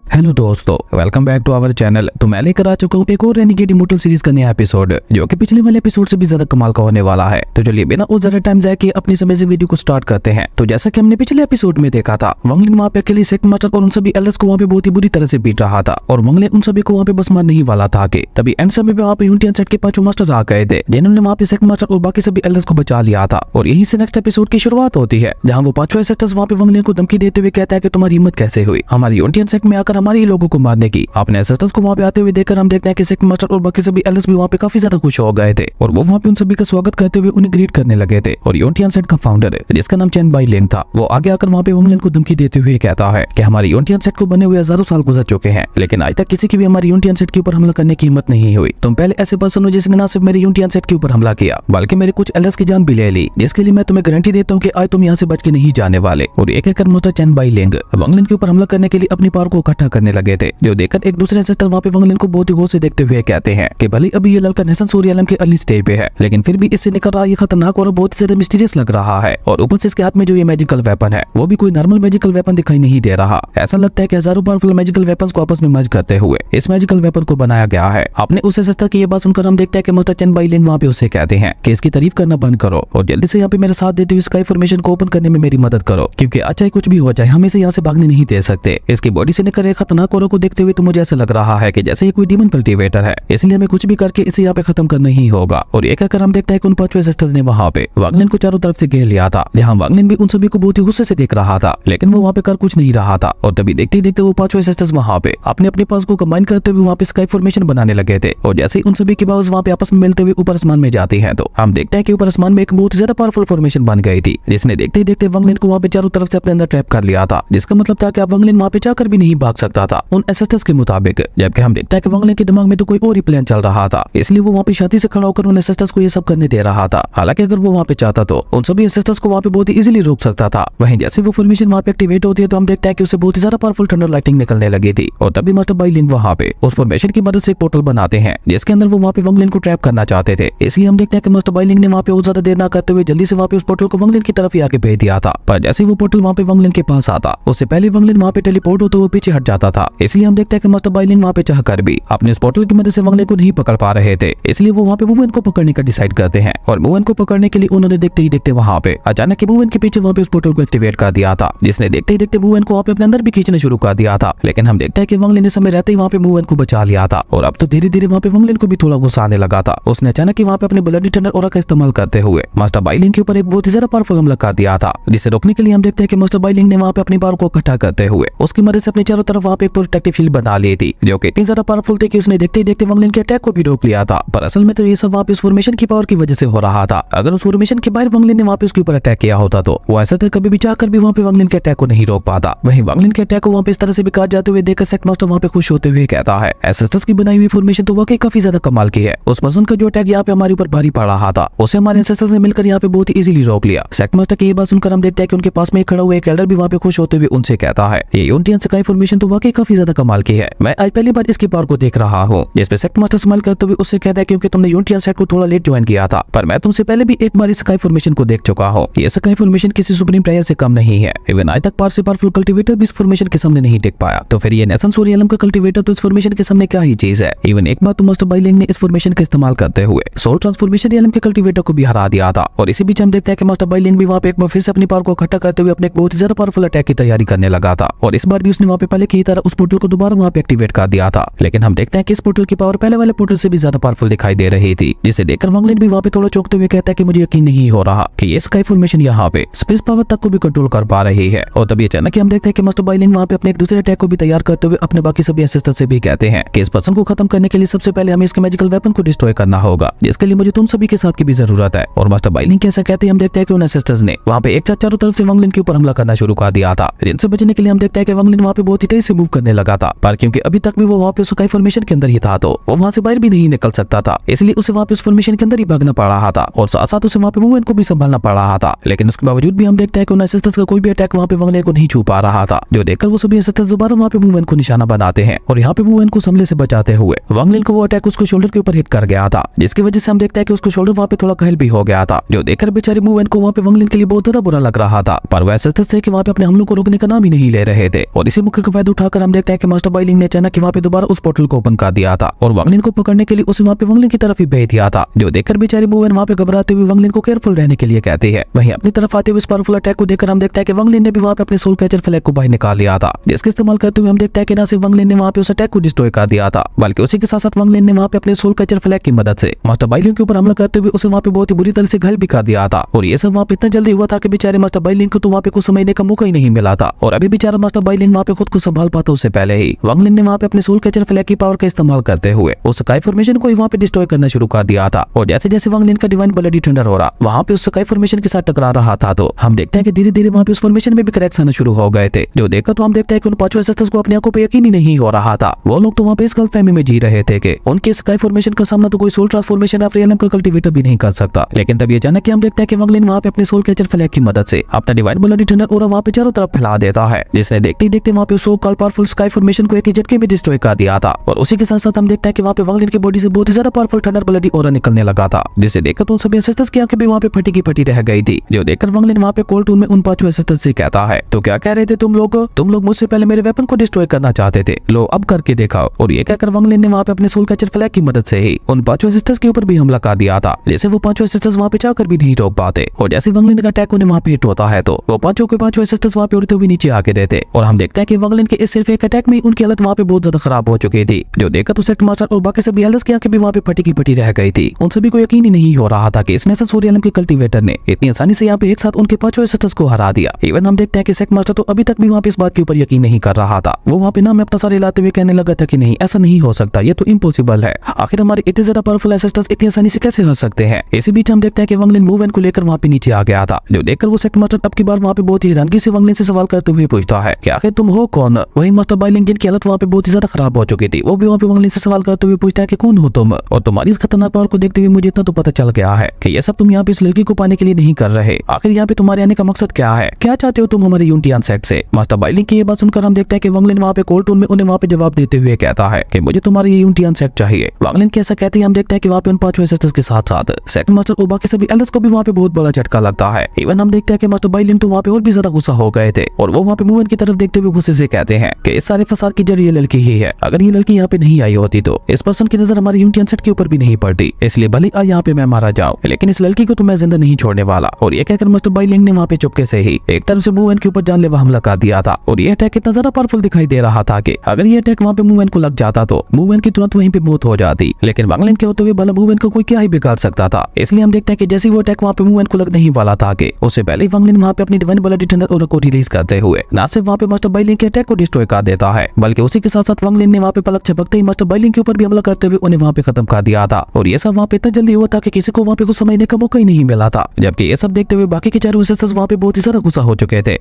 Hello दोस्तों, welcome back to our channel. तो मैं लेकर आ चुका हूँ एक और रेनिगेड इमोर्टल सीरीज का नया एपिसोड, जो कि पिछले वाले एपिसोड से भी ज्यादा कमाल का होने वाला है। तो चलिए बिना और ज्यादा टाइम जाए कि अपनी अमेजिंग वीडियो को स्टार्ट करते हैं। तो जैसा कि हमने पिछले एपिसोड में देखा था, वंगलिन वहाँ पे अकेले सेक्ट मास्टर और उन सभी एल्डर्स को वहाँ पे बहुत ही बुरी तरह से पीट रहा था और वंगलिन उन सभी को वहाँ पे बस मारने ही वाला था कि तभी एंड समय पे वहाँ पे यूनियन सेट के 5 मास्टर आ गए थे, जिन्होंने वहाँ पे सेक्ट मास्टर और बाकी सभी एल्डर्स को बचा लिया था। और यहीं से नेक्स्ट एपिसोड की शुरुआत होती है, जहाँ वो 5वें एसेस्टर्स वहाँ पे वंगलिन को धमकी देते हुए कहता है कि तुम्हारी हिम्मत कैसे हुई हमारी यूनियन सेट में आकर हमारे लोगों को मारने की। अपने एसेस्टर्स को वहाँ पे आते हुए देखकर हम देखते हैं कि सेक्ट मास्टर और बाकी सभी एल्डर्स भी वहाँ पे काफी ज्यादा खुश हो गए थे और वो वहाँ पे उन सभी का स्वागत करते हुए उन्हें ग्रीट करने लगे थे। और यूनियन सेट का फाउंडर, जिसका नाम चेन बाई लेंग था, वो आगे आकर वहाँ पे वंगलिन को धमकी देते हुए कहता है कि हमारी यूनियन सेट को बने हुए हजारों साल गुजर चुके हैं, लेकिन आज तक किसी की भी हमारी यूनियन सेट के ऊपर हमला करने की हिम्मत नहीं हुई। तुम पहले ऐसे पर्सन हो जिसने ना सिर्फ मेरी यूनियन सेट के ऊपर हमला किया, बल्कि मेरे कुछ एल्डर्स की जान भी ले ली, जिसके लिए मैं तुम्हें गारंटी देता हूँ कि आज तुम यहाँ से बच के नहीं जाने वाले। और एक एक कर चेन बाई लेंग वंगलिन के ऊपर हमला करने के लिए अपनी पावर को इकट्ठा करने लगे थे, जो देखकर एक दूसरे एसेस्टर वहाँ पे वंगलिन को बहुत ही गौर से देखते हुए कहते हैं कि भले अभी ये लड़का नेसन सूर्यालम के अर्ली स्टेज पे है, लेकिन फिर भी इससे निकल रहा ये खतरनाक और बहुत ही ज्यादा मिस्टीरियस लग रहा है। और ऊपर से इसके हाथ में जो ये मैजिकल वेपन है, वो भी कोई नॉर्मल मैजिकल वेपन दिखाई नहीं दे रहा। ऐसा लगता है कि हजारों पावरफुल मैजिकल वेपन्स को आपस में मर्ज करते हुए इस मैजिकल वेपन को बनाया गया है। आपने उस एसेस्टर की ये बात सुनकर हम देखते हैं कि मास्टर चेन बाई लेंग वहाँ पे उससे कहते हैं कि इसकी तारीफ करना बंद करो और जल्दी से यहाँ पे मेरे साथ देते हुए स्काई फॉर्मेशन को ओपन करने में मेरी मदद करो, क्योंकि चाहे कुछ भी हो जाए हम इसे यहाँ से भागने नहीं दे सकते। इसकी बॉडी से निकल रहे खतरनाक औरों को देखते हुए तो मुझे ऐसा लग रहा है कि जैसे ये कोई डीमन कल्टीवेटर है, इसलिए हमें कुछ भी करके इसे यहाँ पे खत्म करना ही होगा। और एक कर हम देखते हैं कि उन 5वें एसेस्टर्स ने वहाँ पे वंगलिन को चारों तरफ से घेर लिया था, जहाँ वंगलिन भी उन सभी को बहुत ही गुस्से से देख रहा था, लेकिन वो वहाँ पे कर कुछ नहीं रहा था। और तभी देखते ही देखते वो 5वें एसेस्टर्स वहाँ पे अपने अपने पास को कंबाइन करते हुए वहाँ पे स्काई फॉर्मेशन बनाने लगे थे। और जैसे ही उन सभी की बात वहाँ पे आपस में मिलते हुए ऊपर आसमान में जाती है, तो हम देखते हैं कि ऊपर आसमान में एक बहुत ज्यादा पावरफुल फॉर्मेशन बन गई थी, जिसने देखते ही देखते वंगलिन को वहाँ पे चारों तरफ से अपने अंदर ट्रैप कर लिया था, जिसका मतलब था कि अब वंगलिन वहाँ पे जाकर भी नहीं भाग सकता था उन एसेस्टर्स के मुताबिक। जबकि हम देखते हैं कि वंगलिन के दिमाग में तो कोई और ही प्लान चल रहा था, इसलिए वो वहाँ पे छाती से खड़ा होकर उन एसेस्टर्स को ये सब करने दे रहा था। हालांकि अगर वो वहाँ पे चाहता तो उन सभी एसेस्टर्स को वहाँ पे बहुत ही इजीली रोक सकता था। वहीं जैसे वो फॉर्मेशन वहाँ पे एक्टिवेट होती है, तो हम देखते हैं कि उसे बहुत ही ज्यादा पावरफुल थंडर लाइटिंग निकलने लगी थी। और तभी मास्टर बाई लेंग वहाँ पे उस फॉर्मेशन की मदद से एक पोर्टल बनाते हैं, जिसके अंदर वो वहाँ पे वंगलिन को ट्रैप करना चाहते थे। इसलिए हम देखते हैं कि मास्टर बाई लेंग ने वहाँ पे और ज्यादा देर ना करते हुए जल्दी से वहाँ पे उस पोर्टल को वंगलिन की तरफ ही आके भेज दिया था। पर जैसे वो पोर्टल वहाँ पे वंगलिन के पास आता, उससे पहले वंगलिन वहाँ पे टेलीपोर्ट होते हुए पीछे हट जाता था। इसलिए हम देखते हैं कि मास्टर बाई लेंग वहाँ पे चाहकर भी अपने उस पोर्टल की मदद से वंगलिन को नहीं पकड़ पा रहे थे, इसलिए वो वहाँ पे वुमेन को पकड़ने का डिसाइड करते हैं। और वुमेन को पकड़ने के लिए उन्होंने देखते ही देखते वहाँ पे अचानक वुमेन के पीछे वहाँ पे उस पोर्टल को एक्टिवेट कर दिया था, जिसने देखते ही देखते वुमेन को वहाँ पे अपने अंदर भी खींचना शुरू कर दिया था। लेकिन हम देखते हैं कि वंगलिन ने समय रहते ही वहाँ पे वुमेन को बचा लिया था। और अब तो धीरे धीरे वहाँ पे वंगलिन को भी थोड़ा गुस्सा आने लगा था। उसने अचानक ही वहाँ पे अपने ब्लडी थंडर ऑरा का इस्तेमाल करते हुए मास्टर बाई लेंग के ऊपर एक बहुत ही ज्यादा पावरफुल हमला कर दिया था, जिसे रोकने के लिए हम देखते हैं कि मास्टर बाई लेंग ने वहाँ पे अपनी पावर को इकट्ठा करते हुए उसकी मदद से अपने चारों तरफ वहाँ पे एक प्रोटेक्टिव फील्ड बना ली थी, जो कि इतनी ज्यादा पावरफुल थी कि उसने देखते ही देखते वंगलिन के अटैक को भी रोक लिया था। पर असल में तो ये सब वहाँ पे उस फॉर्मेशन की पावर की वजह से हो रहा था। अगर उस फॉर्मेशन के बाहर वंगलिन ने वहाँ पे उसके ऊपर अटैक किया होता, तो वो ऐसा तो कभी भी चाहकर भी वहाँ पे वंगलिन के अटैक को नहीं रोक पाता। वहीं वंगलिन के अटैक को वहाँ पे इस तरह से भी काट जाते हुए देखकर सेक्ट मास्टर वहाँ पे खुश होते हुए कहता है, एसेस्टर्स की बनाई हुई फॉर्मेशन तो वाकई काफी ज्यादा कमाल की है। उस पर्सन का जो अटैक यहाँ पे हमारे ऊपर भारी पड़ रहा था, उसे हमारे एसेस्टर्स ने मिलकर यहाँ पे बहुत ही इजीली रोक लिया। सेक्ट मास्टर की ये बात सुनकर हम देखते हैं कि उनके पास में खड़ा हुआ एक एल्डर भी वहाँ पे खुश होते हुए उनसे कहता है, ये यूनियन स्काई फॉर्मेशन तो वाकई काफी ज्यादा कमाल की है। मैं आज पहली बार इसकी पावर को देख रहा हूँ। जिसपे सेक्ट मास्टर स्माइल करते हुए उससे कहता है, क्योंकि तुमने यूनियन सेट को थोड़ा लेट ज्वाइन किया था, पर मैं तुमसे पहले भी एक बार इस स्काई फॉर्मेशन को देख चुका हूँ। ये स्काई फॉर्मेशन किसी सुप्रीम प्लेयर से कम नहीं है। इवन आज तक पावर से पावरफुल कल्टीवेटर भी इस फॉर्मेशन के सामने नहीं टिक पाया, तो फिर ये नेसन सूर्यालम का कल्टीवेटर तो इस फॉर्मेशन के सामने क्या ही चीज है। इवन एक बार तो मास्टर बाई लेंग ने इस फॉर्मेशन का इस्तेमाल करते हुए सोल ट्रांसफॉर्मेशन रियलम के कल्टीवेटर को भी हरा दिया था। और इसी बीच हम देखते हैं कि मास्टर बाई लेंग भी वहाँ पे एक बार फिर से अपनी पावर को इकट्ठा करते हुए अपने बहुत ही ज्यादा पावरफुल अटैक की तैयारी करने लगा था। और इस बार भी उसने वहाँ पे पहले की तरह उस पोर्टल को दोबारा वहाँ पे एक्टिवेट कर दिया था। लेकिन हम देखते हैं कि इस पोर्टल की पावर पहले वाले पोर्टल से भी ज्यादा पावरफुल दिखाई दे रही थी, जिसे देखकर वंगलिन भी वहाँ पे थोड़ा चौंकते हुए कहता है कि मुझे यकीन नहीं हो रहा कि ये स्काई फॉर्मेशन यहाँ पे स्पेस पावर तक को भी कंट्रोल कर पा रही है। और तभी अचानक हम देखते हैं कि मास्टर बाई लेंग वहाँ पे अपने एक दूसरे अटैक को भी तैयार करते हुए अपने बाकी सभी एसेस्टर से भी कहते हैं कि इस पर्सन को खत्म करने के लिए सबसे पहले हमें इसके मैजिकल वेपन को डिस्ट्रॉय करना होगा, जिसके लिए मुझे तुम सभी के साथ की भी जरूरत है। और मास्टर बाई लेंग कैसा कहते हैं, हम देखते हैं कि उन एसेस्टर्स ने वहाँ पे एक साथ चारों तरफ से वंगलिन के ऊपर हमला करना शुरू कर दिया था। इनसे बचने के लिए हम देखते हैं कि वंगलिन वहाँ पे बहुत ही तेज से मूव करने लगा था, पर क्योंकि अभी तक भी वो वहाँ पे स्काई फॉर्मेशन के अंदर ही था, तो वो वहाँ से बाहर भी नहीं निकल सकता था, इसलिए उसे वहाँ पे उस फॉर्मेशन के अंदर ही भागना पड़ रहा था। और साथ साथ उसे वहाँ पे मूवमेंट को भी संभालना पड़ रहा था। लेकिन उसके बावजूद भी हम देखते हैं कि उन एसेस्टर्स का कोई भी अटैक वहाँ पे वंगलिन को नहीं छू पा रहा था, जो देखकर वो सभी एसेस्टर्स दोबारा वहाँ पे मूवमेंट को निशाना बनाते हैं। और यहाँ पे मूवमेंट को हमले से बचाते हुए वंगलिन को वो अटैक उसको शोल्डर के ऊपर हिट कर गया था, जिसकी वजह से हम देखते हैं कि उसको शोल्डर वहाँ पे थोड़ा घायल भी हो गया था, जो देखकर बेचारे मूवमेंट को वहाँ पे वंगलिन के लिए बहुत ज्यादा बुरा लग रहा था। पर वो एसेस्टर्स थे कि वहाँ पे अपने हमलों को रोकने का नाम ही नहीं ले रहे थे। और इसी मुख्य का फायदा उठाकर हम देखते हैं कि मास्टर बाइलिंग ने अचानक वहाँ पे दोबारा उस पोर्टल को ओपन कर दिया था और वांगलिन को पकड़ने के लिए उसे वहाँ पे वांगलिन की तरफ ही भेज दिया था, जो देखकर बेचारी मूवन वहाँ पे घबराते हुए वांगलिन को केयरफुल रहने के लिए कहती है। वहीं अपनी तरफ आते हुए इस पावरफुल अटैक को देखकर हम देखते हैं कि वांगलिन ने भी वहाँ पे अपने सोल कैचर फ्लैग को बाहर निकाल लिया था, जिसका इस्तेमाल करते हुए हम देखते हैं कि न सिर्फ वांगलिन ने वहाँ पे उस अटैक को डिस्ट्रॉय कर दिया था, बल्कि उसी के साथ साथ वांगलिन ने वहाँ पे अपने सोल कैचर फ्लैग की मदद से मास्टर बाइलिंग के ऊपर हमला करते हुए उसे वहाँ पे बहुत ही बुरी तरह से घायल भी कर दिया था। और ये सब वहाँ पे इतना जल्दी हुआ था कि बेचारे मास्टर बाइलिंग को तो वहाँ पे कुछ समझने का मौका ही नहीं मिला था, और अभी बेचारा मास्टर बाइलिंग वहाँ पे खुद को संभाल पाता उससे पहले ही वांगलिन ने वहाँ पे अपने सोल कैचर फ्लैग की पावर का इस्तेमाल करते हुए उस स्काई फॉर्मेशन को वहाँ पे डिस्ट्रॉय करना शुरू कर दिया था। और जैसे जैसे वांगलिन का डिवाइन ब्लडी थंडर हो रहा वहाँ पे उस स्काई फॉर्मेशन के साथ टकरा रहा था, तो हम देखते हैं कि धीरे धीरे वहाँ पे उस फॉर्मेशन में भी क्रैक्स आना शुरू हो गए थे, जो देखकर तो हम देखते हैं कि उन पांचों एसेस्टर्स को अपने आंखों पे यकीन ही नहीं हो रहा था। वो लोग तो वहाँ पे इस गलतफहमी में जी रहे थे कि उनके स्काई फॉर्मेशन का सामना तो कोई सोल ट्रांसफॉर्मेशन ऑफ रियलम का कल्टीवेटर भी नहीं कर सकता। लेकिन तभी अचानक हम देखते हैं कि वांगलिन वहाँ पे अपने सोल कैचर फ्लैग की मदद से अपना डिवाइन ब्लडी थंडर और वहाँ पे चारों तरफ फैला देता है, जिसने देखते ही देखते वहाँ पे सो कॉल पावरफुल स्काई फॉर्मेशन को एक ही झटके में डिस्ट्रॉय कर दिया था। और उसी के साथ साथ हम देखते हैं कि वहाँ पे वांगलिन की बॉडी से बहुत ही ज्यादा पावरफुल थंडर ब्लडी ऑरा निकलने लगा था, जिसे देखकर तो उन सभी एसेस्टर्स की आंखें भी वहाँ पे फटी की फटी रह गई थी, जो देखकर वांगलिन वहाँ पे कोल्ड टून में उन पांचों एसेस्टर्स से कहता है, तो क्या कह रहे थे तुम लोग मुझसे पहले मेरे वेपन को डिस्ट्रॉय करना चाहते थे, लो अब करके दिखाओ। और ये कहकर वांगलिन ने वहाँ पे अपने सोल कैचर फ्लैग की मदद से ही उन पांचों एसेस्टर्स के ऊपर भी हमला कर दिया था, जैसे वो पांचों एसेस्टर्स वहाँ पे जाकर भी नहीं रोक पाते। और जैसे वांगलिन का अटैक उन्हें वहाँ पे हिट होता है, तो वो पांचों के पांचों एसेस्टर्स वहाँ पे उड़ते हुए नीचे आके देते, और हम देखते हैं कि वांगलिन के इस सिर्फ एक अटैक में उनकी हालत वहाँ पे बहुत ज्यादा खराब हो चुकी थी, जो देखकर तो सेक्ट मास्टर और बाकी सभी एल्डर्स की आंखें भी वहाँ पे फटी की फटी रह गई थी। उन सभी को यकीन ही नहीं हो रहा था कि इस नेसेस सोरियलम के कल्टीवेटर ने इतनी आसानी से यहाँ पे एक साथ उनके पांचों एसेस्टर्स को हरा दिया। इवन हम देखते हैं कि सेक्ट मास्टर तो अभी तक भी वहाँ पे इस बात के ऊपर यकीन नहीं कर रहा था। वो वहाँ पे नाम अपना सारे लाते हुए कहने लगा था कि नहीं, ऐसा नहीं हो सकता, ये तो इम्पॉसिबल है, आखिर हमारे इतने ज्यादा पावरफुल एसेस्टर्स इतनी आसानी से कैसे हरा सकते हैं। इसी बीच हम देखते हैं कि वांगलिन मूवमेंट को लेकर वहाँ पे नीचे आ गया था, जो देखकर वो सेक्ट मास्टर अब की बार वहाँ पे बहुत ही हैरानगी से वांगलिन से सवाल करते हुए पूछता है कि आखिर तुम हो कौन। वही मास्टर बाइलिंग जिनकी हालत वहाँ पे बहुत ही ज्यादा खराब हो चुकी थी, वो भी वहाँ पे वांगलिन से सवाल करते हुए पूछता है कि कौन हो तुम, और तुम्हारी इस खतरनाक पावर को देखते हुए मुझे इतना तो पता चल गया है कि ये सब तुम यहाँ पे इस लड़की को पाने के लिए नहीं कर रहे, आखिर यहाँ पे तुम्हारे आने का मकसद क्या है, क्या चाहते हो तुम हमारे यूनिटियन सेट से। मास्टर बाइलिंग की ये बात सुनकर हम देखते हैं कि वांगलिन वहाँ पे कोल्ड टून में उन्हें वहाँ पे जवाब देते हुए कहता है कि मुझे तुम्हारे ये यूनिटियन सेट चाहिए। वांगलिन के ऐसा कहते ही हम देखते हैं कि वहाँ पे उन पांचों एसेस्टर्स के साथ साथ सेक्ट मास्टर और बाकी सभी एल्डर्स को भी वहाँ पे बहुत बड़ा झटका लगता है। इवन हम देखते हैं कि मास्टर बाइलिंग तो वहाँ पे और भी ज्यादा गुस्सा हो गए थे, और वो वहाँ पे मूवमेंट की तरफ देखते हुए गुस्से से कहते हैं कि इस सारे फसाद की जड़ ये लड़की ही है, अगर ये लड़की यहाँ पे नहीं आई होती तो इस पर्सन की नजर हमारे यूनिटियन सेट के ऊपर भी नहीं पड़ती, इसलिए भले आज यहाँ पे मैं मारा जाऊँ, लेकिन इस लड़की को तो मैं जिंदा नहीं छोड़ने वाला। और ये कहकर मास्टर बाइलिंग ने वहाँ पे चुपके से ही एक तरफ से मूवमेंट के ऊपर जानलेवा हमला कर दिया था, और ये अटैक इतना ज्यादा पावरफुल दिखाई दे रहा था कि अगर ये अटैक वहाँ पे मूवमेंट को लग जाता तो मूवमेंट की तुरंत वहीं पे मौत हो जाती, लेकिन वांगलिन के होते हुए भला मूवमेंट को कोई क्या ही बिगाड़ सकता था। इसलिए हम देखते हैं कि जैसे वो अटैक वहाँ पे मूवमेंट को लगने ही वाला था कि उससे पहले ही वांगलिन वहाँ पे अपनी डिवाइन ब्लडी थंडर ऑरा को रिलीज करते हुए न सिर्फ वहाँ पे मास्टर बाइलिंग के अटैक को डिस्ट्रॉय कर देता है, बल्कि उसी के साथ साथ वांगलिन ने वहाँ पे पलक झपकते ही मास्टर बाइलिंग के ऊपर भी हमला करते हुए उन्हें वहाँ पे खत्म कर दिया था। और ये सब वहाँ पे इतना जल्दी हुआ था कि किसी को वहाँ पे कुछ समझने का मौका ही नहीं मिला था, जबकि ये सब देखते हुए बाकी के चारों एसेस्टर्स वहाँ पे बहुत ही ज्यादा गुस्सा हो चुके थे,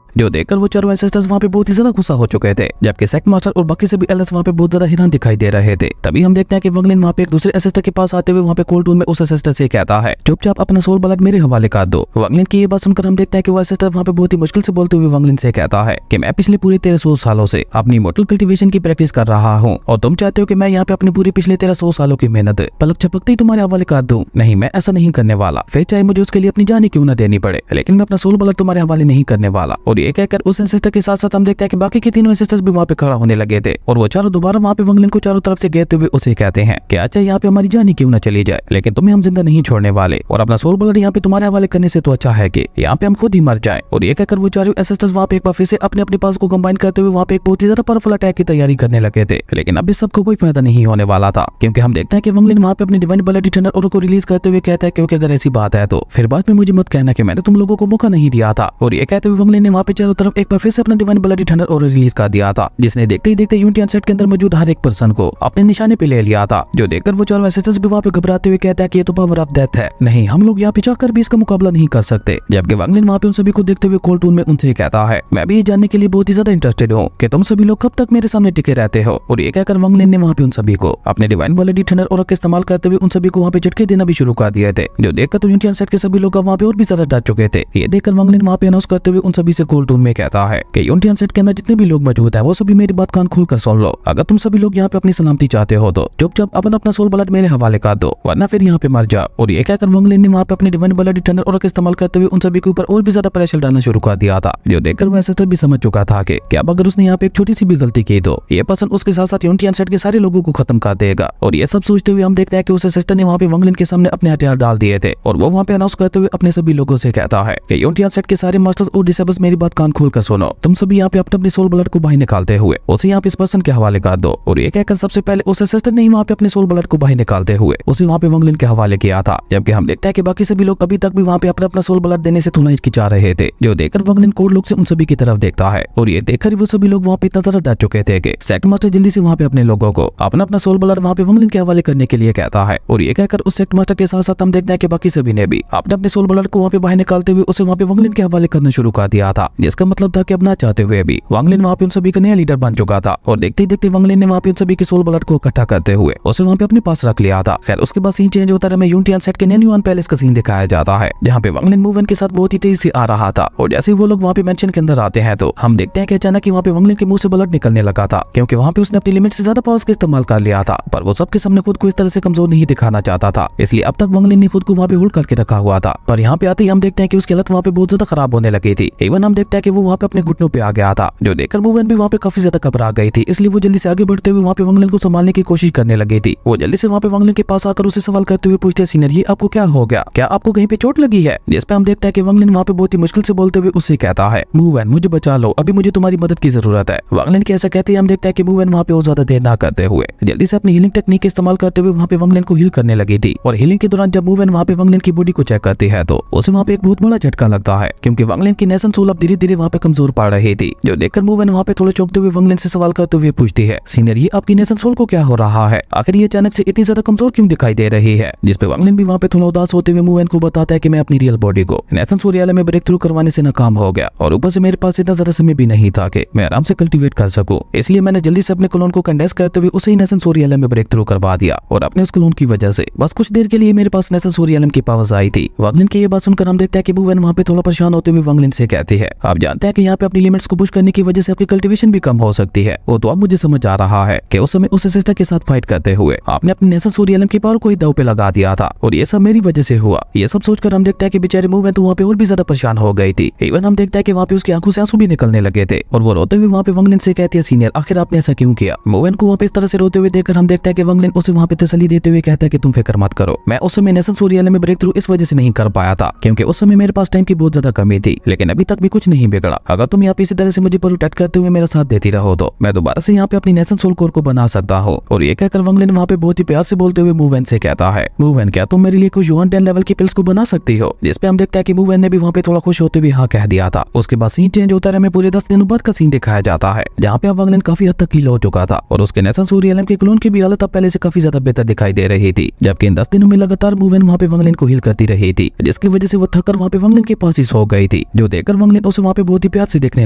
जो देखकर वो चारों एसेस्टर्स वहाँ पे बहुत ही ज्यादा गुस्सा हो चुके थे, जबकि सेक्ट मास्टर और बाकी सभी एल्डर्स वहाँ पे बहुत ज्यादा हैरान दिखाई दे रहे थे। तभी हम देखते हैं कि वांगलिन वहाँ पे एक दूसरे एसेस्टर के पास आते हुए वहाँ पे कोल्ड टून में उस एसेस्टर से कहता है चुपचाप अपना सोल ब्लड मेरे हवाले कर दो। वांगलिन की ये बात सुनकर हम देखते हैं कि वो एसेस्टर वहाँ पे बहुत ही मुश्किल से बोलते हुए वांगलिन से कहता है कि मैं पिछले पूरे 1300 सालों से अपनी इमॉर्टल कल्टीवेशन की प्रैक्टिस कर रहा हूँ, और तुम चाहते हो कि मैं यहाँ पे अपनी पूरी पिछले 1300 सालों की मेहनत पलक झपकते ही तुम्हारे हवाले कर दूं। नहीं, मैं ऐसा नहीं करने वाला, फिर चाहे मुझे उसके लिए अपनी जान ही क्यों न देनी पड़े, लेकिन मैं अपना सोल ब्लड तुम्हारे हवाले नहीं करने वाला। और ये कहकर उस एसेस्टर के साथ साथ हम देखते हैं कि बाकी के तीनों एसेस्टर्स भी वहाँ पे खड़ा होने लगे थे, और वो चारों दोबारा वहाँ पे वांगलिन को चारों तरफ से घेरते हुए उसे कहते हैं कि अच्छा यहाँ पे हमारी जान ही क्यों न चली जाए, लेकिन तुम्हें हम जिंदा नहीं छोड़ने वाले, और अपना सोल ब्लड यहाँ पे तुम्हारे हवाले करने से तो अच्छा है कि यहाँ पे हम खुद ही मर जाएं। और ये कहकर वो चारों एसेस्टर्स वहाँ पे एक बार फिर से अपने अपने पास को कंबाइन करते हुए वहाँ पे एक बहुत ही ज्यादा पावरफुल अटैक की तैयारी करने लगे थे, लेकिन अब इस सबको कोई फायदा नहीं होने वाला था, क्योंकि हम देखते हैं कि वांगलिन वहाँ पे अपनी डिवाइन ब्लडी थंडर ऑरा को रिलीज करते हुए कहता है क्योंकि अगर ऐसी बात है तो फिर बाद में मुझे मत कहना कि मैंने तुम लोगों को मौका नहीं दिया था। और ये कहते हुए वांगलिन ने वहाँ पे चारों तरफ एक बार फिर से अपना divine bloody thunder aura release कर दिया था, जिसने देखते ही देखते यूनिटियन सेट के अंदर मौजूद हर एक पर्सन को अपने निशाने पे ले लिया था, जो देखकर वो चारों एसेस्टर्स भी वहाँ पे घबराते हुए कहता है कि ये तो पावर ऑफ डेथ है, नहीं हम लोग यहाँ पे जाकर भी इसका मुकाबला नहीं कर सकते। जबकि वांगलिन वहाँ पे उन सभी को देखते हुए कोल्ड टून में उनसे कहता है मैं भी ये जानने के लिए बहुत ही ज्यादा इंटरेस्टेड हूँ कि तुम सभी लोग कब तक मेरे सामने टिके रहते हो। और ये कहकर वांगलिन ने वहाँ पे उन सभी को अपने डिवाइन ब्लडी थंडर ऑरा का इस्तेमाल करते हुए उन सभी को वहाँ पे झटके देना भी शुरू कर दिए थे, जो देखकर तो यूनिटियन सेट के सभी लोग वहाँ पे और भी ज्यादा डर चुके थे। ये देखकर वांगलिन वहाँ पे अनाउंस करते हुए उन सभी से कोल्ड कंट्रोल टून में कहता है कि यूनियन सेट के अंदर जितने भी लोग मौजूद हैं वो सभी मेरी बात कान खोल कर सुन लो। अगर तुम सभी लोग यहाँ पे अपनी सलामती चाहते हो तो चुपचाप अपना सोल ब्लड मेरे हवाले कर दो, वरना फिर यहाँ पे मर जा। और ये कहकर वंग लिन ने वहाँ पे अपने डिवाइन ब्लड इटर्नल और इस्तेमाल करते हुए उन सभी के ऊपर और भी ज्यादा प्रेशर डालना शुरू कर दिया था, जो देखकर वह सिस्टर भी समझ चुका था कि क्या अगर उसने यहाँ पे एक छोटी सी भी गलती की तो ये पर्सन उसके साथ साथ यूनियन सेट के सारे लोगों को खत्म कर देगा। और ये सब सोचते हुए हम देखते हैं कि उसे सिस्टर ने वहाँ पे वंग लिन के सामने अपने हथियार डाल दिए थे और वो वहाँ पे अनाउंस करते हुए अपने सभी लोगों से कहता है कि यूनियन सेट के सारे मास्टर्स और डिसेबल्स मेरी बात कान खोल कर सुनो, तुम सभी यहाँ पे अपने सोल ब्लड को बाहर निकालते हुए उसे यहाँ पे इस पर्सन के हवाले कर दो। और ये कहकर सबसे पहले उसे सिस्टर ने वहाँ पे अपने सोल ब्लड को बाहर निकालते हुए उसे वहाँ पे वंग लिन के हवाले किया था, जबकि हम देखते हैं कि बाकी सभी लोग अभी तक भी वहाँ पे अपना सोल ब्लड देने से थोड़ा हिचकिचा रहे थे, जो देखकर वंग लिन कोड लोग से उन सभी की तरफ देखता है। और ये देखकर वो सभी लोग वहाँ पे इतना ज्यादा डर चुके थे कि सेक्ट मास्टर जल्दी से वहाँ पे अपने लोगों को अपना सोल ब्लड वहाँ पे वंग लिन के हवाले करने के लिए कहता है। और ये कहकर उस सेक्ट मास्टर के साथ साथ हम देखते हैं कि बाकी सभी ने भी अपने सोल ब्लड को वहाँ पे बाहर निकालते हुए उसे वहाँ पे वंग लिन के हवाले करना शुरू कर दिया था, जिसका मतलब था कि अब ना चाहते हुए भी वंग लिन वहाँ पे उन सभी का नया लीडर बन चुका था। और देखते ही देखते वंग लिन ने वहाँ पे उन सभी के सोल ब्लड को इकट्ठा करते हुए उसे वहाँ पे अपने पास रख लिया था। खैर उसके बाद सीन चेंज होता है, हमें यूनियन सेट के न्यून पैलेस का सीन दिखाया जाता है, जहाँ पे वंग लिन मूवन के साथ बहुत ही तेजी से आ रहा था। और जैसे ही वो लोग वहाँ पे मेंशन के अंदर आते हैं तो हम देखते हैं कि अचानक वहाँ पे वंग लिन के मुंह से ब्लड निकलने लगा था, क्योंकि वहाँ पे उसने अपनी लिमिट से ज्यादा पावर्स का इस्तेमाल कर लिया था। पर वो सबके सामने खुद को इस तरह से कमजोर नहीं दिखाना चाहता था, इसलिए अब तक वंग लिन ने खुद को वहाँ पे होल्ड करके रखा हुआ था। पर यहाँ पे आते ही हम देखते हैं कि उसकी हालत वहाँ पे बहुत ज्यादा खराब होने लगी थी। इवन हम देखते हैं कि वो वहाँ पे अपने घुटनों पे आ गया था, जो देखकर मूवन भी वहाँ पे काफी ज्यादा घबरा गई थी, इसलिए वो जल्दी से आगे बढ़ते हुए वहाँ पे वंग लिन को संभालने की कोशिश करने लगी थी। वो जल्दी से वहाँ पे वंग लिन के पास आकर उसे सवाल करते हुए पूछते, सीनियर ये आपको क्या हो गया, क्या आपको कहीं पे चोट लगी है? जिस पे हम देखते हैं कि वंग लिन वहाँ पे बहुत ही मुश्किल से बोलते हुए उससे कहता है, मूवन मुझे बचा लो, अभी मुझे तुम्हारी मदद की जरूरत है। वंग लिन के ऐसा कहते ही हम देखते हैं कि मूवन वहाँ पे और ज्यादा देर ना करते हुए जल्दी से अपनी हीलिंग टेक्निक इस्तेमाल करते हुए वहाँ पे वंग लिन को हील करने लगी थी। और हीलिंग के दौरान जब मूवन वहाँ पे वंग लिन की बॉडी को चेक करती है तो उसे वहाँ पे एक बहुत बड़ा झटका लगता है, क्योंकि वंग लिन की नेशन सोल अब धीरे धीरे वहाँ पे कमजोर पड़ रही थी, जो देखकर मूवन वहाँ पे थोड़ा चौंकते हुए वंग लिन से सवाल करते हुए पूछती है, सीनियर ये आपकी नेशन सोल को क्या हो रहा है, आखिर ये अचानक से इतनी ज्यादा कमजोर क्यों दिखाई दे रही है? जिस पे वंग लिन भी वहाँ पे थोड़ा उदास होते हुए मूवन को बताता है कि मैं अपनी रियल बॉडी को नेशन सोल रियल में ब्रेक थ्रू करवाने से नाकाम हो गया, और ऊपर से मेरे पास इतना ज्यादा समय भी नहीं था कि मैं आराम से कल्टीवेट कर सकूं, इसलिए मैंने जल्दी से अपने क्लोन को कंडेंस करते हुए उसे ही नेशन सोल रियल में ब्रेक थ्रू करवा दिया। और अपने उस क्लोन की वजह से बस कुछ देर के लिए मेरे पास नेशन सोल रियल की पावर्स आई थी। वंग लिन की ये बात सुनकर हम देखते हैं कि मूवन वहाँ पे थोड़ा परेशान होते हुए वंग लिन से कहती है, आप जानते हैं कि यहाँ पे अपनी लिमिट्स को पुश करने की वजह से आपकी कल्टीवेशन भी कम हो सकती है। वो तो अब मुझे समझ आ रहा है कि उस समय उस सिस्टर के साथ फाइट करते हुए आपने अपने नेशन सोल रियल की पावर को ही दांव पे लगा दिया था, और ये सब मेरी वजह से हुआ। ये सब सोचकर हम देखते हैं कि बेचारे मूवन तो वहाँ पे और भी ज्यादा परेशान हो गई थी। इवन हम देखते हैं कि वहाँ पे उसकी आंखों से आंसू भी निकलने लगे थे, और वो रोते हुए वहाँ पे वंग लिन से कहती है, सीनियर आखिर आपने ऐसा क्यों किया? मूवन को वहाँ पे इस तरह से रोते हुए देखकर हम देखते हैं कि वंग लिन उसे वहाँ पे तसल्ली देते हुए कहता है कि तुम फिक्र मत करो, मैं उस समय नेशन सोल रियल में ब्रेक थ्रू इस वजह से नहीं कर पाया था क्योंकि उस समय मेरे पास टाइम की बहुत ज्यादा कमी थी, लेकिन अभी तक भी कुछ नहीं बिगड़ा। अगर तुम यहाँ पे इसी तरह से मुझे प्रोटेक्ट करते हुए मेरा साथ देती रहो तो मैं दोबारा से यहाँ पे अपनी नेशन सोल कोर को बना सकता हूँ। और ये कहकर वंग लिन वहाँ पे बहुत ही प्यार से बोलते हुए मूवन से कहता है, मूवन क्या तुम मेरे लिए कुछ यूएन 10 लेवल की पिल्स को बना सकती हो? जिस पे हम देखते हैं कि मूवन ने भी वहाँ पे थोड़ा खुश होते हुए हाँ कह दिया था। उसके बाद सीन चेंज होता है, हमें पूरे 10 दिनों बाद का सीन दिखाया जाता है, जहाँ पे वंग लिन काफी हद तक हील हो चुका था और उसके नेशन सोल रियल के क्लोन की भी हालत अब पहले से काफी ज्यादा बेहतर दिखाई दे रही थी। जबकि इन 10 दिनों में लगातार मूवन वहाँ पे वंग लिन को हील करती रही थी, जिसकी वजह से वो थककर वहाँ पे वंग लिन के पास ही सो गई थी, जो देखकर वंग लिन उसे वहाँ पे बहुत ही प्यार से देखने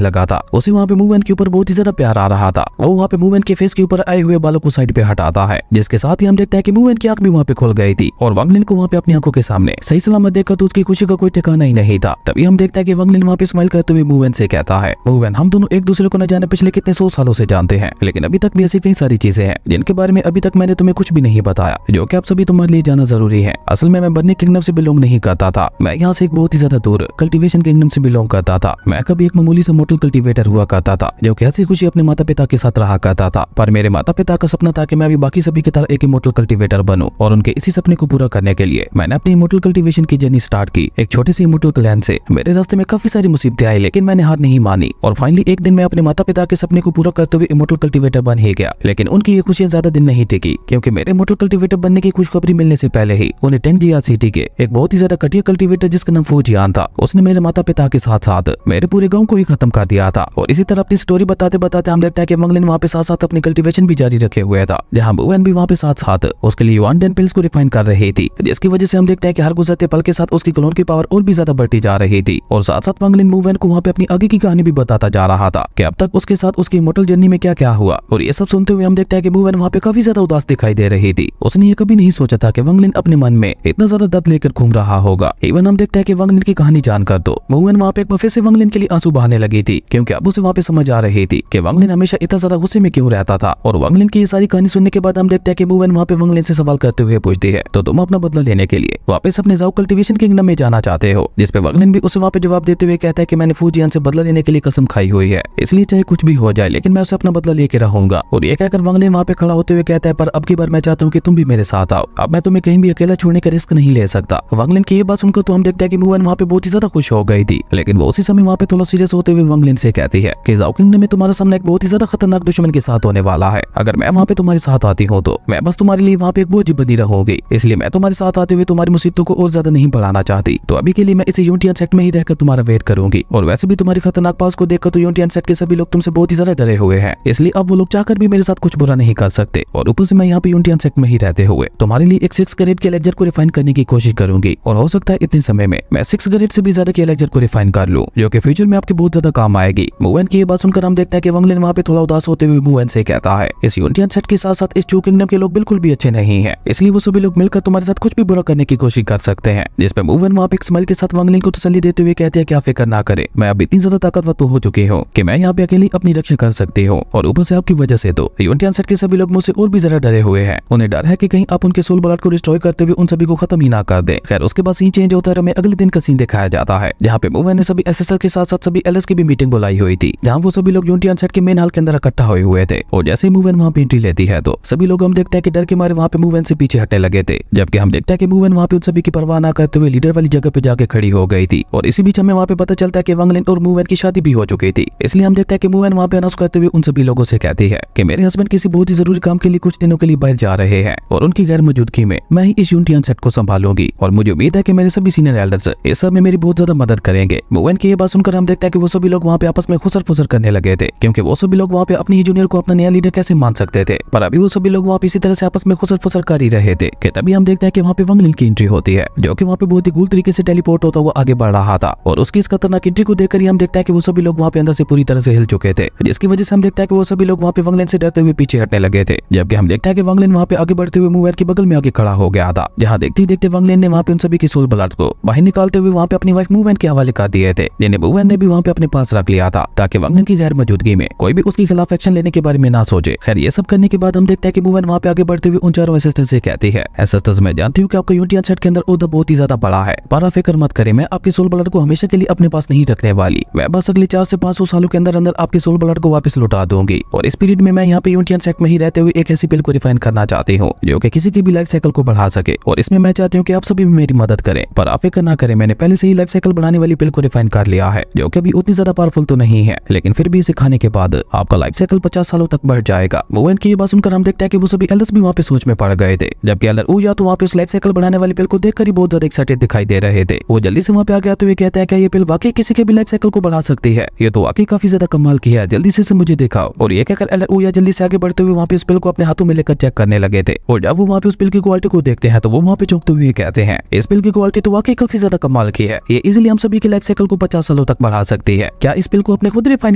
लगा था। उसे वहाँ पे मूवन के ऊपर बहुत ही ज्यादा प्यार आ रहा था। वो वहाँ पे मूवन के फेस के ऊपर आए हुए बालों को साइड पे हटाता है, जिसके साथ ही हम देखते हैं कि मूवन की आंख भी वहाँ पे खुल गई थी और वंग लिन को वहाँ पे अपनी आंखों के सामने सही सलामत देखकर तो उसकी खुशी का कोई ठिकाना ही नहीं था। तभी हम देखते हैं कि वंग लिन वहाँ पे स्माइल करते हुए मूवन से कहता है, मूवन हम दोनों एक दूसरे को न जाने पिछले कितने 100 सालों से जानते हैं, लेकिन अभी तक भी ऐसी कई सारी चीजें हैं जिनके बारे में अभी तक मैंने तुम्हें कुछ भी नहीं बताया, जो कि आप सभी तुम्हारे लिए जाना जरूरी है। असल में मैं बर्नी किंगडम से बिलोंग नहीं करता था, मैं यहाँ से एक बहुत ही ज्यादा दूर कल्टीवेशन किंगडम से बिलोंग करता था। मैं कभी एक मामूली सा मोटल कल्टीवेटर हुआ करता था, जो कि हंसी खुशी अपने माता पिता के साथ रहा करता था। पर मेरे माता पिता का सपना था कि मैं भी बाकी सभी की तरह एक इमोर्टल कल्टीवेटर बनूं, और उनके इसी सपने को पूरा करने के लिए मैंने अपनी इमोर्टल कल्टीवेशन की जर्नी स्टार्ट की। एक छोटे से इमोर्टल क्लैन से मेरे रास्ते में काफी सारी मुसीबतें आई, लेकिन मैंने हार नहीं मानी और फाइनली एक दिन मैं अपने माता पिता के सपने को पूरा करते हुए इमोर्टल कल्टीवेटर बन ही गया। लेकिन उनकी ये खुशियां ज्यादा दिन नहीं टिकी, क्योंकि मेरे इमोर्टल कल्टीवेटर बनने की खुशखबरी मिलने से पहले ही उन्हें टेंग जिया सिटी के एक बहुत ही ज्यादा घटिया कल्टीवेटर जिसका नाम फूजियान था, उसने मेरे माता पिता के साथ साथ मेरे पूरे गाँव को ही खत्म कर दिया था। और इसी तरह अपनी स्टोरी बताते बताते हम देखते हैं कि वंग लिन वहाँ पे साथ साथ अपनी कल्टीवेशन भी जारी रखे हुए था, जहाँ मूवन भी वहाँ पे साथ साथ उसके लिए यूएन 10 पिल्स को रिफाइन कर रही थी, जिसकी वजह से हम देखते हैं कि हर गुजरते पल के साथ उसकी क्लोन की पावर और भी ज्यादा बढ़ती जा रही थी। और साथ साथ वंग लिन मूवन को वहाँ पे अपनी आगे की कहानी भी बताता जा रहा था कि अब तक उसके साथ उसकी इमोर्टल जर्नी में क्या क्या हुआ। और ये सब सुनते हुए हम देखते हैं कि मूवन वहाँ पे काफी ज्यादा उदास दिखाई दे रही थी। उसने ये कभी नहीं सोचा था कि वंग लिन अपने मन में इतना ज्यादा दर्द लेकर घूम रहा होगा। इवन हम देखते हैं कि वंग लिन की कहानी जानकर तो मूवन वहाँ पे एक फिर से वंग लिन वांगलिन के लिए आंसू बहाने लगी थी, क्योंकि अब उसे वहाँ पे समझ आ रही थी कि वांगलिन हमेशा इतना ज्यादा गुस्से में क्यों रहता था। और वांगलिन की ये सारी कहानी सुनने के बाद हम देखते हैं कि मूवन वहाँ पे वांगलिन से सवाल करते हुए पूछती है, तो तुम अपना बदला लेने के लिए वापस अपने जाओ कल्टीवेशन किंगडम में जाना चाहते हो? जिसपे वांगलिन भी उसे वहाँ पे जवाब देते हुए कहता है कि मैंने फूजियान से बदला लेने के लिए कसम खाई हुई है, इसलिए चाहे कुछ भी हो जाए लेकिन मैं उसे अपना बदला लेके रहूंगा। और ये कहकर वांगलिन वहाँ पे खड़ा होते हुए कहता है, पर अब की बार मैं चाहता हूँ कि तुम भी मेरे साथ आओ, अब मैं तुम्हें कहीं भी अकेला छोड़ने का रिस्क नहीं ले सकता। वांगलिन की ये बात सुनकर तो हम देखते हैं कि मूवन वहाँ पे बहुत ही ज्यादा खुश हो गई थी, लेकिन वो उसी समय वहाँ पे थोड़ा सीरियस होते हुए वांगलिन से कहती है कि जाओ किंगडम में तुम्हारा सामना एक बहुत ही ज्यादा खतरनाक दुश्मन के साथ होने वाला है। अगर मैं वहाँ पे तुम्हारे साथ आती हूँ तो मैं बस तुम्हारे लिए वहाँ पे एक बोझ बनी रहूंगी, इसलिए मैं तुम्हारे साथ आते हुए तुम्हारी मुसीबतों को और ज्यादा नहीं बढ़ाना चाहती। तो अभी के लिए मैं इस यूनियन सेट में ही रहकर तुम्हारा वेट करूंगी। और वैसे भी तुम्हारी खतरनाक पास को देखकर तो यूनियन सेट के सभी लोग तुमसे बहुत ही ज्यादा डरे हुए हैं, इसलिए अब वो लोग चाहकर भी मेरे साथ कुछ बुरा नहीं कर सकते। और ऊपर से मैं यहाँ पे यूनियन सेट में ही रहते हुए तुम्हारे लिए एक 6 कैरेट के लेजर को रिफाइन करने की कोशिश करूंगी, और हो सकता है इतने समय में मैं 6 कैरेट से भी ज्यादा के लेजर को रिफाइन कर लूं, जो कि फ्यूचर में आपके बहुत ज्यादा काम आएगी। मूवन की ये बात सुनकर हम देखते हैं कि वांगलिन वहाँ पे थोड़ा उदास होते हुए मूवन से कहता है, इस यूनियन सेट के साथ साथ इस चू किंगडम के लोग बिल्कुल भी अच्छे नहीं है, इसलिए वो सभी लोग मिलकर तुम्हारे साथ कुछ भी बुरा करने की कोशिश कर सकते हैं। जिसपे मूवन वहाँ पे एक स्माइल के साथ वांगलिन को तसल्ली देते हुए कहते हैं कि आप फिक्र ना करे, मैं अब इतनी ज्यादा ताकतवर तो हो चुकी हूँ कि मैं यहाँ पे अकेली अपनी रक्षा कर सकती हूँ। और ऊपर से आपकी वजह से तो यूनियन सेट के सभी लोग मुझसे और भी ज्यादा डरे हुए हैं, उन्हें डर है कि कहीं आप उनके सोल ब्लड को डिस्ट्रॉय करते हुए उन सभी को खत्म ही ना कर दे। खैर उसके बाद सीन चेंज होता है, हमें अगले दिन का सीन दिखाया जाता है, जहाँ पे मूवन ने सभी एसएसआर के साथ साथ सभी एलएस की भी मीटिंग बुलाई हुई थी, जहाँ वो सभी लोग यूनियन सेट के मेन हॉल के अंदर इकट्ठा हुए थे। और जैसे ही मूवन वहाँ पे एंट्री लेती है तो सभी लोग हम देखते हैं कि डर के मारे वहाँ पे मूवन से पीछे हटने लगे थे, जबकि हम देखते हैं कि मूवन वहाँ पे उन सभी की परवाह ना करते हुए लीडर वाली जगह पे जाके खड़ी हो गई थी। और इसी बीच हमें वहाँ पे पता चलता है कि वांगलिन और मूवन की शादी भी हो चुकी थी, इसलिए हम देखते हैं कि मूवन वहाँ पे अनाउंस करते हुए उन सभी लोगों से कहती है कि मेरे हस्बैंड किसी बहुत ही जरूरी काम के लिए कुछ दिनों के लिए बाहर जा रहे हैं, और उनकी गैर मौजूदगी में मैं ही इस यूनियन सेट को संभालूंगी। और मुझे उम्मीद है कि मेरे सभी सीनियर एल्डर्स इस सब में मेरी बहुत ज्यादा मदद करेंगे। मूवन की ये बात सुनकर हम देखते हैं कि वो सभी लोग वहाँ पे आपस में खुसर फुसर करने लगे थे, क्योंकि वो सभी लोग वहाँ पे अपनी ही जूनियर को अपना नया लीडर कैसे मान सकते थे। पर अभी वो सभी लोग वहाँ पे इसी तरह से आपस में खुसर फुसर कर ही रहे थे कि तभी हम देखते हैं कि वहाँ पे वांगलिन की एंट्री होती है, जो कि वहाँ पे बहुत ही कूल तरीके से टेलीपोर्ट होता हुआ आगे बढ़ रहा था। और उसकी इस खतरनाक एंट्री को देखकर ही हम देखते हैं कि वो सभी लोग वहाँ पे अंदर से पूरी तरह से हिल चुके थे, जिसकी वजह से हम देखते हैं कि वो सभी लोग वहाँ पे वांगलिन से डरते हुए पीछे हटने लगे थे। जबकि हम देखते हैं कि वांगलिन वहाँ पे आगे बढ़ते हुए मूवन के बगल में आके खड़ा हो गया था, जहाँ देखते ही देखते वांगलिन ने वहाँ पे उन सभी की सोल ब्लड्स को बाहर निकालते हुए वहाँ पे अपनी वाइफ मूवन के हवाले कर दिए थे, जिन्हें मूवन ने भी वहाँ पे अपने पास रख लिया था, ताकि वांगलिन की गैर मौजूदगी में कोई भी उसके खिलाफ एक्शन लेने के बारे में ना सोचे। खैर ये सब करने के बाद हम देखते हैं कि मूवन वहाँ पे आगे बढ़ते हुए उन चारों एसिस्टेंट से कहती है, एसिस्टेंट्स मैं जानती हूँ कि आपका यूनियन सेट के अंदर ओहदा बहुत ही ज्यादा बड़ा है, पर आप फिक्र मत करें, मैं आपके सोल ब्लड को हमेशा के लिए अपने पास नहीं रखने वाली, मैं बस अगले 4 से 500 सालों के अंदर अंदर आपके सोल ब्लड को वापस लौटा दूंगी। और इस पीरियड में मैं यहाँ पे यूनियन सेट में ही रहते हुए एक ऐसी पिल को रिफाइन करना चाहती हूँ जो कि किसी की भी लाइफ साइकिल को बढ़ा सके, और इसमें मैं चाहती हूँ कि आप सभी भी मेरी मदद करें। पर आप फिक्र ना करें, मैंने पहले से ही लाइफ साइकिल बढ़ाने वाली पिल को रिफाइन कर लिया है, जो कि अभी उतनी ज्यादा पावरफुल तो नहीं है, लेकिन फिर भी इसे खाने के बाद आपका लाइफ साइकिल 50 सालों तक बढ़ जाएगा। मूवन की ये बात सुनकर हम देखते हैं कि वो सभी एल्डर्स भी वहाँ पे सोच में पड़ गए थे, जबकि एल्डर ऊया तो वहाँ पे उस लाइफ साइकिल बढ़ाने वाली पिल को देखकर ही बहुत ज्यादा एक्साइटेड दिखाई दे रहे थे। वो जल्दी से वहाँ पे आगे आते हुए कहते हैं कि ये पिल वाकई किसी के भी लाइफ साइकिल को बढ़ा सकती है, ये तो वाकई काफी ज्यादा कमाल की है, जल्दी से मुझे दिखाओ। और ये कहकर एल्डर ऊया जल्दी से आगे बढ़ते हुए वहाँ पे उस पिल को अपने हाथों में लेकर चेक करने लगे थे। और जब वो वहाँ पे उस पिल की क्वालिटी को देखते हैं तो वो वहाँ पे चौंकते हुए कहते हैं, इस पिल की क्वालिटी तो वाकई काफी ज्यादा कमाल की है, ये इजीली हम सभी की लाइफ साइकिल को 50 सालों तक बढ़ा सकती है, क्या इस पिल को आपने खुद रिफाइन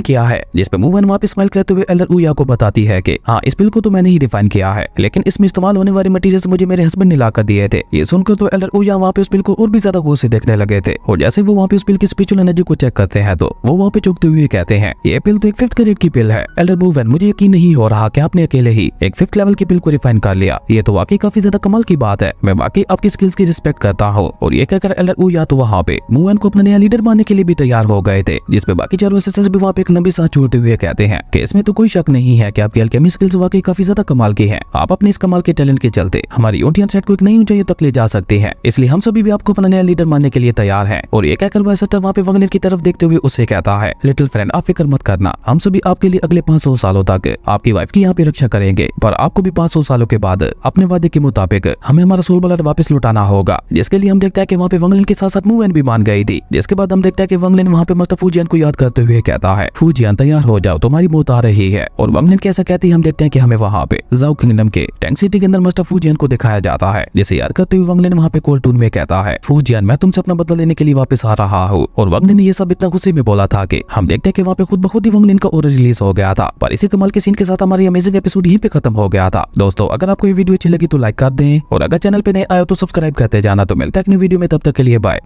किया है? जिस पे मूवन वहाँ पे स्माइल करते हुए एल्डर ऊया को बताती है कि हाँ, इस पिल को तो मैंने ही रिफाइन किया है, लेकिन इसमें इस्तेमाल होने वाले मटेरियल्स मुझे मेरे हस्बैंड ने लाकर दिए थे। ये सुनकर तो एल्डर ऊया वहाँ पे उस पिल को और भी ज्यादा गौर से देखने लगे थे। और जैसे वो वहाँ पे उस पिल की स्पिरिचुअल एनर्जी को चेक करते हैं तो वो वहाँ पे चौंकते हुए कहते हैं, ये पिल तो एक 5th ग्रेड की पिल है। एल्डर मूवन, मुझे यकीन नहीं हो रहा कि आपने अकेले ही एक 5th लेवल की पिल को रिफाइन कर लिया, ये तो वाकई काफी ज्यादा कमाल की बात है, मैं वाकई आपकी स्किल्स की रिस्पेक्ट करता हूँ। और ये कहकर एल्डर ऊया तो वहाँ पे मूवन को अपना नया लीडर मानने के लिए भी तैयार हो गए थे, जिसपे बाकी चारों असिस्टेंट्स भी वहाँ पे एक लंबी सांस छोड़ते हुए कहते हैं कि इसमें तो कोई शक नहीं है कि आपकी अल्केमी स्किल्स वाकई काफी ज्यादा कमाल की है, आप अपने इस कमाल के टैलेंट के चलते हमारी यूनियन सेट को एक नई ऊंचाई तक ले जा सकते हैं, इसलिए हम सभी भी आपको अपना नया लीडर मानने के लिए तैयार हैं। और ये कहकर वह असिस्टेंट वहाँ पे वांगलिन की तरफ देखते हुए उससे कहता है, लिटिल फ्रेंड आप फिक्र मत करना, हम सभी आपके लिए अगले 500 सालों तक आपकी वाइफ की यहाँ पे रक्षा करेंगे, पर आपको भी 500 सालों के बाद अपने वादे के मुताबिक हमें हमारा सोल ब्लड वापस लौटाना होगा। जिसके लिए हम देखते हैं कि वहाँ पे वांगलिन के साथ साथ मूवन भी मान गई थी। जिसके बाद हम देखते हैं कि वांगलिन वहाँ पे मास्टर फूजियान को याद करते हुए कहता है, फूजियान तैयार हो जाओ, तुम्हारी मौत आ रही है। और वांगलिन कैसा कहती है, हम देखते हैं कि हमें वहाँ पे जाओ किंगडम के टैंक सिटी के अंदर मास्टर फूजियान को दिखाया जाता है, जिसे याद करते हुए वांगलिन वहाँ पे कोल्टून में कहता है, फूजियान मैं तुमसे अपना बदला लेने के लिए वापस आ रहा हूँ। और वांगलिन ने ये सब इतना गुस्से में बोला था कि हम देखते हैं कि वहाँ पे खुद ब खुद ही वांगलिन का ऑर्डर रिलीज हो गया था। पर इसी कमाल के सीन के साथ हमारी अमेजिंग एपिसोड यहीं पे खत्म हो गया था। दोस्तों अगर आपको ये वीडियो अच्छी लगी तो लाइक कर दें, और अगर चैनल पे नए आए तो सब्सक्राइब करते जाना। तो मिलता है अगली वीडियो में, तब तक के लिए बाय।